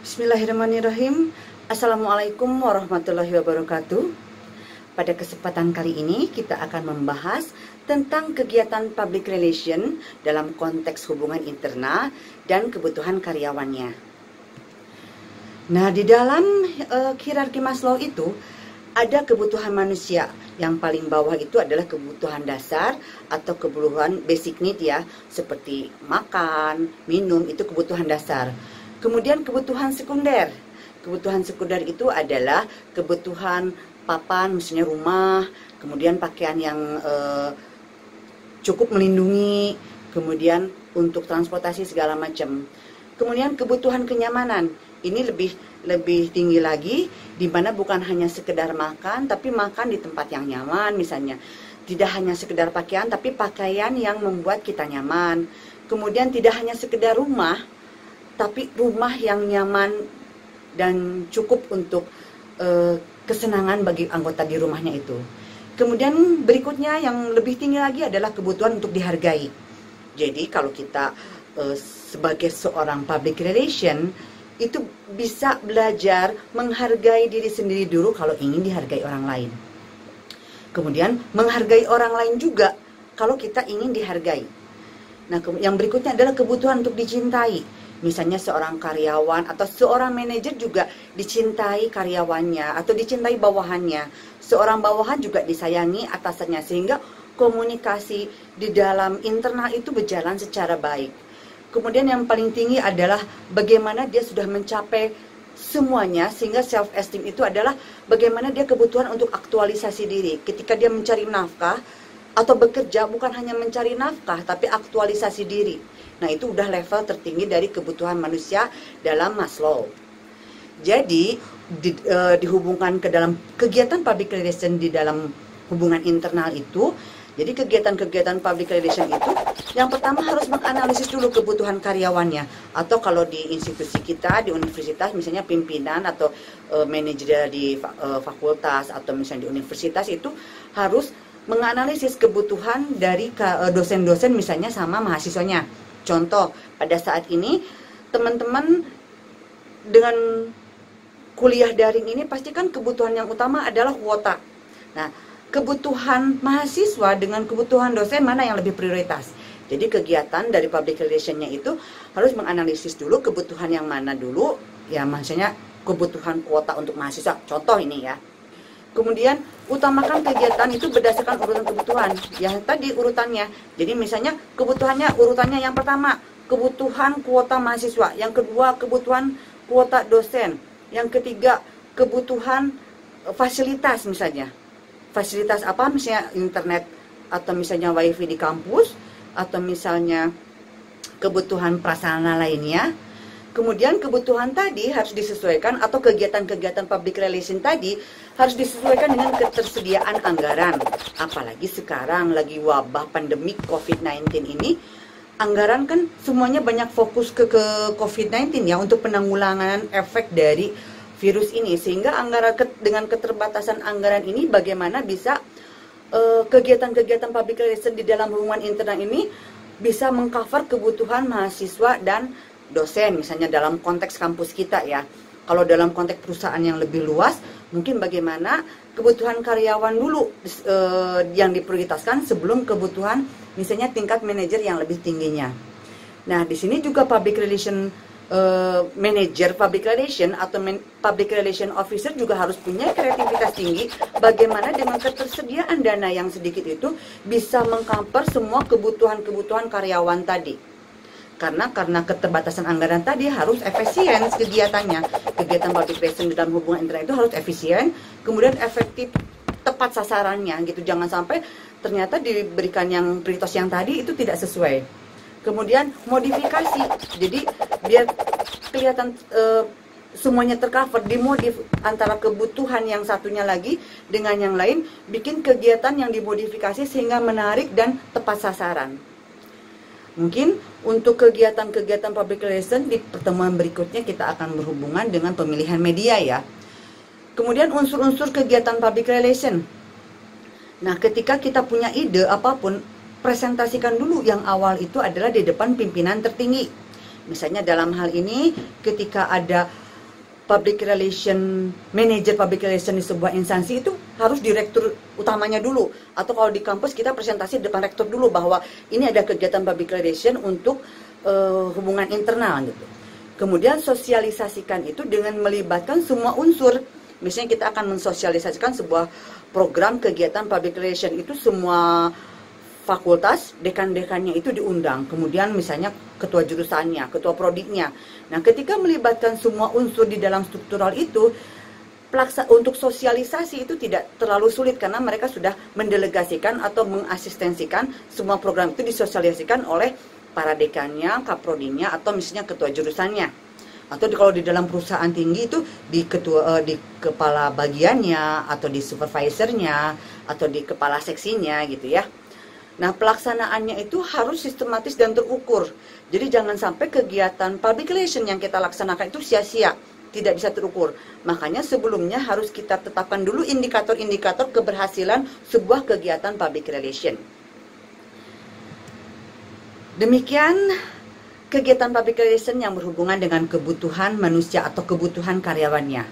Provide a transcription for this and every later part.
Bismillahirrahmanirrahim. Assalamualaikum warahmatullahi wabarakatuh. Pada kesempatan kali ini kita akan membahas tentang kegiatan public relation dalam konteks hubungan internal dan kebutuhan karyawannya. Nah, di dalam hierarki Maslow itu ada kebutuhan manusia. Yang paling bawah itu adalah kebutuhan dasar atau kebutuhan basic need ya, seperti makan, minum, itu kebutuhan dasar. Kemudian kebutuhan sekunder. Kebutuhan sekunder itu adalah kebutuhan papan, misalnya rumah, kemudian pakaian yang cukup melindungi, kemudian untuk transportasi segala macam. Kemudian kebutuhan kenyamanan. Ini lebih tinggi lagi, di mana bukan hanya sekedar makan, tapi makan di tempat yang nyaman misalnya. Tidak hanya sekedar pakaian, tapi pakaian yang membuat kita nyaman. Kemudian tidak hanya sekedar rumah, tapi rumah yang nyaman dan cukup untuk kesenangan bagi anggota di rumahnya itu. Kemudian berikutnya yang lebih tinggi lagi adalah kebutuhan untuk dihargai. Jadi kalau kita sebagai seorang public relation itu bisa belajar menghargai diri sendiri dulu kalau ingin dihargai orang lain. Kemudian menghargai orang lain juga kalau kita ingin dihargai. Nah, yang berikutnya adalah kebutuhan untuk dicintai. Misalnya seorang karyawan atau seorang manajer juga dicintai karyawannya atau dicintai bawahannya. Seorang bawahan juga disayangi atasannya, sehingga komunikasi di dalam internal itu berjalan secara baik. Kemudian yang paling tinggi adalah bagaimana dia sudah mencapai semuanya, sehingga self esteem itu adalah bagaimana dia kebutuhan untuk aktualisasi diri. Ketika dia mencari nafkah atau bekerja, bukan hanya mencari nafkah tapi aktualisasi diri. Nah, itu udah level tertinggi dari kebutuhan manusia dalam Maslow. Jadi dihubungkan ke dalam kegiatan public relation di dalam hubungan internal itu. Jadi kegiatan-kegiatan public relation itu yang pertama harus menganalisis dulu kebutuhan karyawannya. Atau kalau di institusi kita, di universitas, misalnya pimpinan atau manajer di fakultas atau misalnya di universitas, itu harus menganalisis kebutuhan dari dosen-dosen misalnya sama mahasiswanya. Contoh, pada saat ini teman-teman dengan kuliah daring ini pasti kan kebutuhan yang utama adalah kuota. Nah, kebutuhan mahasiswa dengan kebutuhan dosen mana yang lebih prioritas? Jadi kegiatan dari public relation-nya itu harus menganalisis dulu kebutuhan yang mana dulu, ya maksudnya kebutuhan kuota untuk mahasiswa. Contoh ini ya. Kemudian utamakan kegiatan itu berdasarkan urutan kebutuhan. Yang tadi urutannya. Jadi misalnya kebutuhannya urutannya yang pertama kebutuhan kuota mahasiswa, yang kedua kebutuhan kuota dosen, yang ketiga kebutuhan fasilitas misalnya. Fasilitas apa, misalnya internet atau misalnya wifi di kampus atau misalnya kebutuhan prasarana lainnya. Kemudian kebutuhan tadi harus disesuaikan atau kegiatan-kegiatan public relation tadi harus disesuaikan dengan ketersediaan anggaran. Apalagi sekarang lagi wabah pandemik COVID-19 ini, anggaran kan semuanya banyak fokus ke COVID-19 ya, untuk penanggulangan efek dari virus ini, sehingga dengan keterbatasan anggaran ini bagaimana bisa kegiatan-kegiatan public relation di dalam hubungan internal ini bisa mengcover kebutuhan mahasiswa dan dosen, misalnya dalam konteks kampus kita ya. Kalau dalam konteks perusahaan yang lebih luas, mungkin bagaimana kebutuhan karyawan dulu yang diprioritaskan sebelum kebutuhan misalnya tingkat manajer yang lebih tingginya. Nah, di sini juga public relation manager public relation atau public relation officer juga harus punya kreativitas tinggi bagaimana dengan ketersediaan dana yang sedikit itu bisa mengcover semua kebutuhan-kebutuhan karyawan tadi. Karena keterbatasan anggaran tadi harus efisien kegiatannya. Kegiatan public relation dalam hubungan internal itu harus efisien, kemudian efektif, tepat sasarannya gitu. Jangan sampai ternyata diberikan yang prioritas yang tadi itu tidak sesuai. Kemudian modifikasi, jadi biar kelihatan semuanya tercover, dimodif antara kebutuhan yang satunya lagi dengan yang lain, bikin kegiatan yang dimodifikasi sehingga menarik dan tepat sasaran. Mungkin untuk kegiatan-kegiatan public relation di pertemuan berikutnya kita akan berhubungan dengan pemilihan media ya. Kemudian unsur-unsur kegiatan public relation. Nah, ketika kita punya ide apapun, presentasikan dulu yang awal itu adalah di depan pimpinan tertinggi. Misalnya dalam hal ini ketika ada public relation, manager public relation di sebuah instansi itu harus direktur utamanya dulu, atau kalau di kampus kita presentasi di depan rektor dulu bahwa ini ada kegiatan public relation untuk hubungan internal gitu. Kemudian sosialisasikan itu dengan melibatkan semua unsur. Misalnya kita akan mensosialisasikan sebuah program kegiatan public relation, itu semua fakultas, dekan-dekannya itu diundang. Kemudian misalnya ketua jurusannya, ketua prodiknya. Nah, ketika melibatkan semua unsur di dalam struktural itu, untuk sosialisasi itu tidak terlalu sulit karena mereka sudah mendelegasikan atau mengasistensikan semua program itu disosialisasikan oleh para dekannya, kaprodinya, atau misalnya ketua jurusannya. Atau kalau di dalam perusahaan tinggi itu di kepala bagiannya, atau di supervisornya, atau di kepala seksinya gitu ya. Nah, pelaksanaannya itu harus sistematis dan terukur. Jadi jangan sampai kegiatan public relation yang kita laksanakan itu sia-sia, tidak bisa terukur. Makanya sebelumnya harus kita tetapkan dulu indikator-indikator keberhasilan sebuah kegiatan public relation. Demikian kegiatan public relation yang berhubungan dengan kebutuhan manusia atau kebutuhan karyawannya.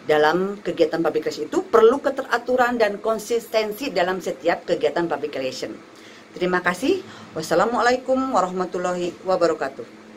Dalam kegiatan public relation itu perlu keteraturan dan konsistensi dalam setiap kegiatan public relation. Terima kasih. Wassalamualaikum warahmatullahi wabarakatuh.